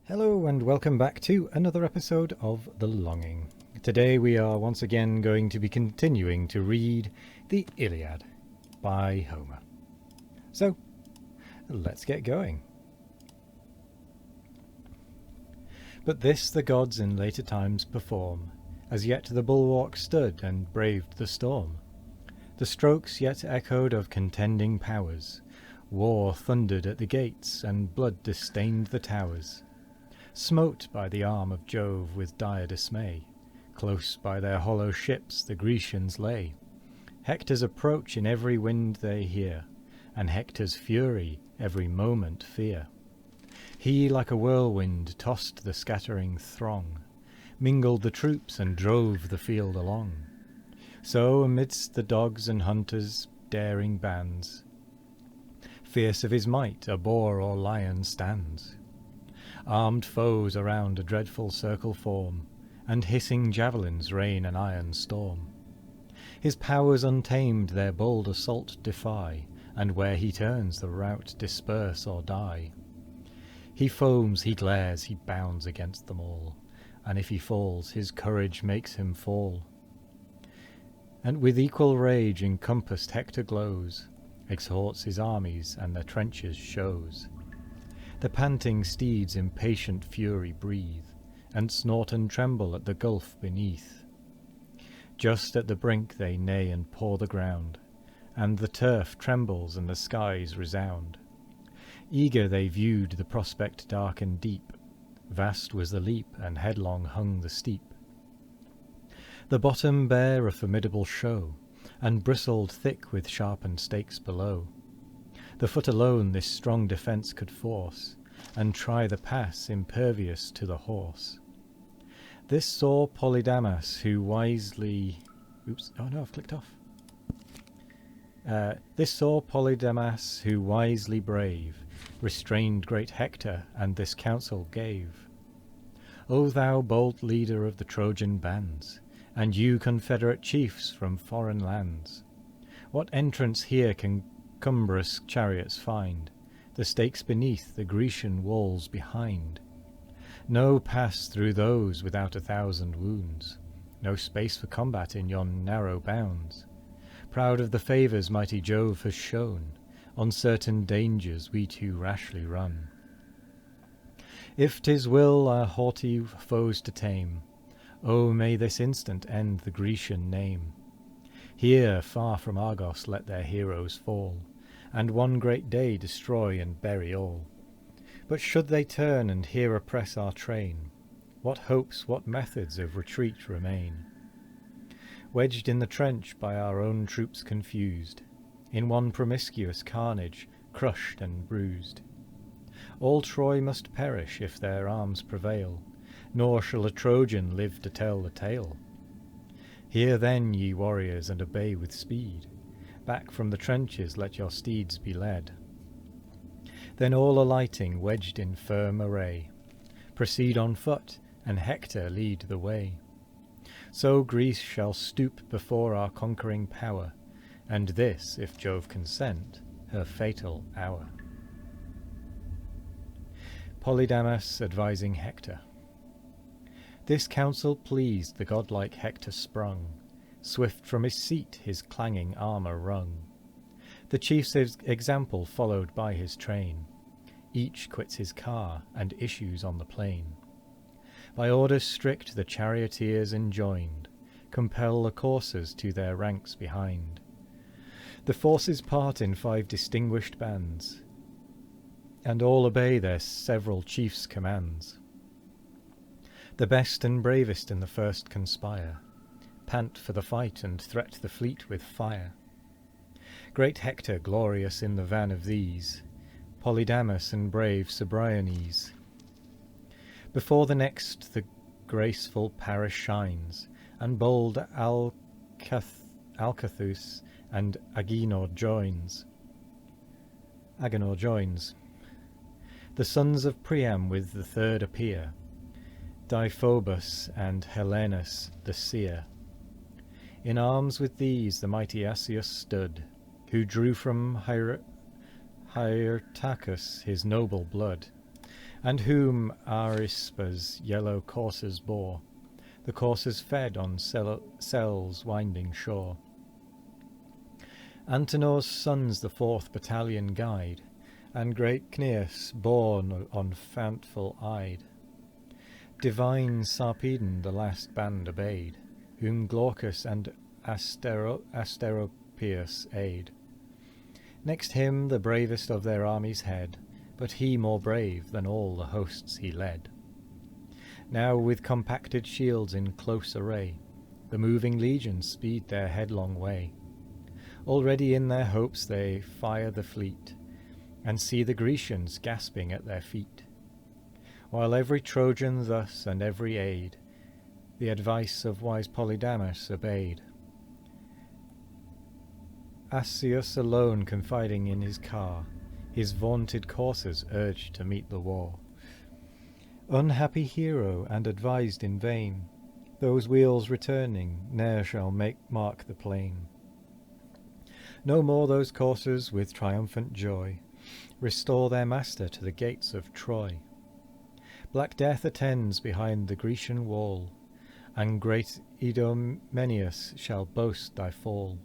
Hello and welcome back to another episode of The Longing. Today we are once again going to be continuing to read the Iliad by Homer. So, let's get going. But this the gods in later times perform, as yet the bulwark stood and braved the storm. The strokes yet echoed of contending powers, war thundered at the gates, and blood disdained the towers. Smote by the arm of Jove with dire dismay, close by their hollow ships the Grecians lay. Hector's approach in every wind they hear, and Hector's fury every moment fear. He like a whirlwind tossed the scattering throng, mingled the troops and drove the field along. So amidst the dogs and hunters' daring bands, fierce of his might a boar or lion stands. Armed foes around a dreadful circle form, and hissing javelins rain an iron storm. His powers untamed their bold assault defy, and where he turns the rout disperse or die. He foams, he glares, he bounds against them all, and if he falls, his courage makes him fall. And with equal rage encompassed Hector glows, exhorts his armies and their trenches shows. The panting steeds impatient fury breathe, and snort and tremble at the gulf beneath. Just at the brink they neigh and paw the ground, and the turf trembles and the skies resound. Eager they viewed the prospect dark and deep, vast was the leap and headlong hung the steep. The bottom bare a formidable show, and bristled thick with sharpened stakes below. The foot alone this strong defence could force, and try the pass impervious to the horse. This saw Polydamas, who wisely... This saw Polydamas, who wisely brave, restrained great Hector, and this counsel gave. O thou bold leader of the Trojan bands, and you confederate chiefs from foreign lands, what entrance here can cumbrous chariots find, the stakes beneath, the Grecian walls behind? No pass through those without 1,000 wounds, no space for combat in yon narrow bounds. Proud of the favours mighty Jove has shown, on certain dangers we too rashly run. If 'tis will our haughty foes to tame, O may this instant end the Grecian name. Here far from Argos let their heroes fall, and one great day destroy and bury all. But should they turn and here oppress our train, what hopes, what methods of retreat remain? Wedged in the trench by our own troops confused, in one promiscuous carnage, crushed and bruised. All Troy must perish if their arms prevail, nor shall a Trojan live to tell the tale. Hear then, ye warriors, and obey with speed. Back from the trenches let your steeds be led. Then all alighting, wedged in firm array, proceed on foot, and Hector lead the way. So Greece shall stoop before our conquering power, and this, if Jove consent, her fatal hour. Polydamas advising Hector. This counsel pleased the godlike Hector sprung, swift from his seat his clanging armour rung. The chief's example followed by his train, each quits his car and issues on the plain. By orders strict the charioteers enjoined, compel the coursers to their ranks behind. The forces part in 5 distinguished bands, and all obey their several chiefs' commands. The best and bravest in the first conspire, pant for the fight and threat the fleet with fire. Great Hector glorious in the van of these, Polydamas and brave Cebriones. Before the next the graceful Paris shines, and bold Alcathous and Agenor joins. The sons of Priam with the third appear, Deiphobus and Helenus the seer. In arms with these the mighty Asius stood, who drew from Hyrtacus his noble blood, and whom Arispa's yellow coursers bore, the coursers fed on Sel's winding shore. Antenor's sons the 4th battalion guide, and great Cneus borne on Fountful eyed. Divine Sarpedon the last band obeyed, whom Glaucus and Asteropaeus aid. Next him the bravest of their armies head, but he more brave than all the hosts he led. Now with compacted shields in close array, the moving legions speed their headlong way. Already in their hopes they fire the fleet, and see the Grecians gasping at their feet. While every Trojan thus and every aid the advice of wise Polydamas obeyed, Asius alone confiding in his car, his vaunted coursers urged to meet the war. Unhappy hero, and advised in vain, those wheels returning ne'er shall mark the plain. No more those coursers with triumphant joy restore their master to the gates of Troy. Black death attends behind the Grecian wall, and great Idomeneus shall boast thy fall.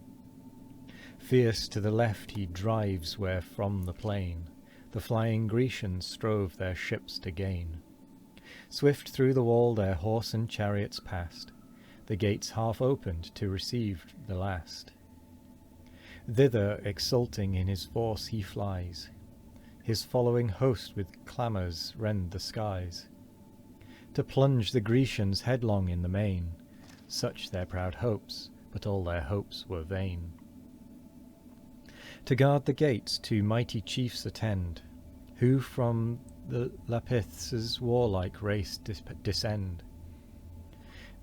Fierce to the left he drives where from the plain the flying Grecians strove their ships to gain. Swift through the wall their horse and chariots passed, the gates half opened to receive the last. Thither exulting in his force he flies, his following host with clamours rend the skies. To plunge the Grecians headlong in the main, such their proud hopes, but all their hopes were vain. To guard the gates 2 mighty chiefs attend, who from the Lapiths' warlike race descend.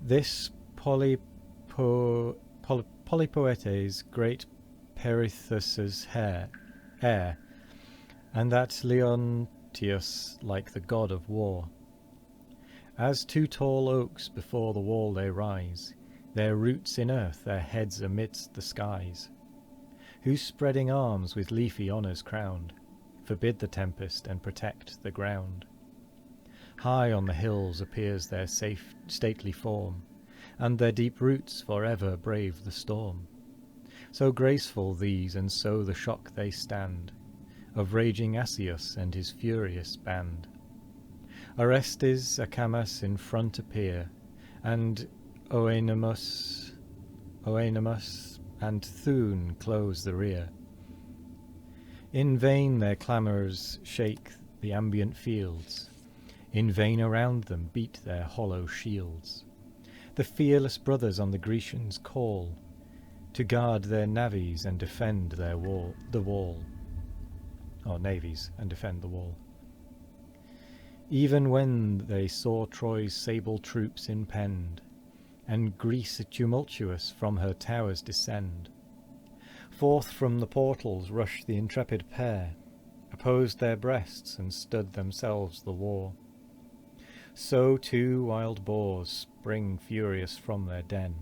This Polypoetes, great Perithous' heir, and that Leontius like the god of war. As 2 tall oaks before the wall they rise, their roots in earth, their heads amidst the skies, whose spreading arms with leafy honours crowned forbid the tempest and protect the ground. High on the hills appears their safe stately form, and their deep roots for ever brave the storm. So graceful these, and so the shock they stand of raging Asius and his furious band. Orestes, Acamas in front appear, and Oenomus and Thun close the rear. In vain their clamours shake the ambient fields, in vain around them beat their hollow shields. The fearless brothers on the Grecians call, to guard their navies and defend the wall. Even when they saw Troy's sable troops impend, and Greece tumultuous from her towers descend, forth from the portals rushed the intrepid pair, opposed their breasts and stood themselves the war. So 2 wild boars spring furious from their den,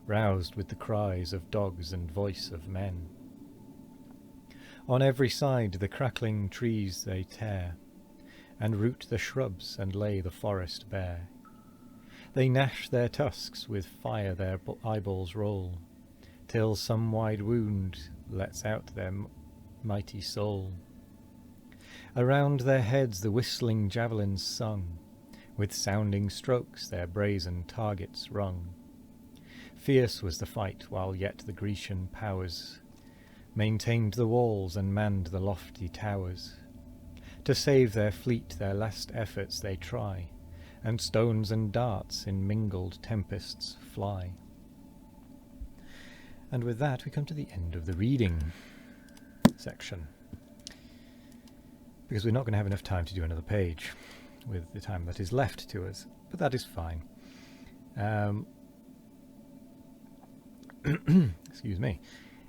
roused with the cries of dogs and voice of men. On every side the crackling trees they tear, and root the shrubs and lay the forest bare. They gnash their tusks, with fire their eyeballs roll, till some wide wound lets out their mighty soul. Around their heads the whistling javelins sung, with sounding strokes their brazen targets rung. Fierce was the fight, while yet the Grecian powers maintained the walls and manned the lofty towers. To save their fleet their last efforts they try, and stones and darts in mingled tempests fly. And with that we come to the end of the reading section, because we're not going to have enough time to do another page with the time that is left to us, but that is fine. Excuse me.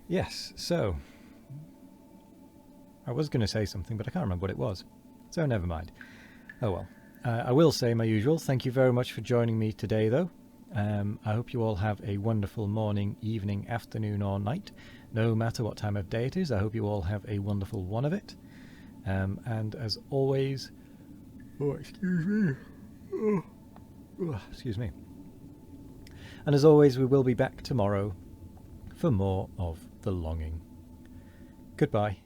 Yes, so I was going to say something, but I can't remember what it was, so never mind. Oh well. I will say my usual, thank you very much for joining me today, though. I hope you all have a wonderful morning, evening, afternoon or night. No matter what time of day it is, I hope you all have a wonderful one of it. And as always, Oh, excuse me. Excuse me. And as always, we will be back tomorrow for more of The Longing. Goodbye.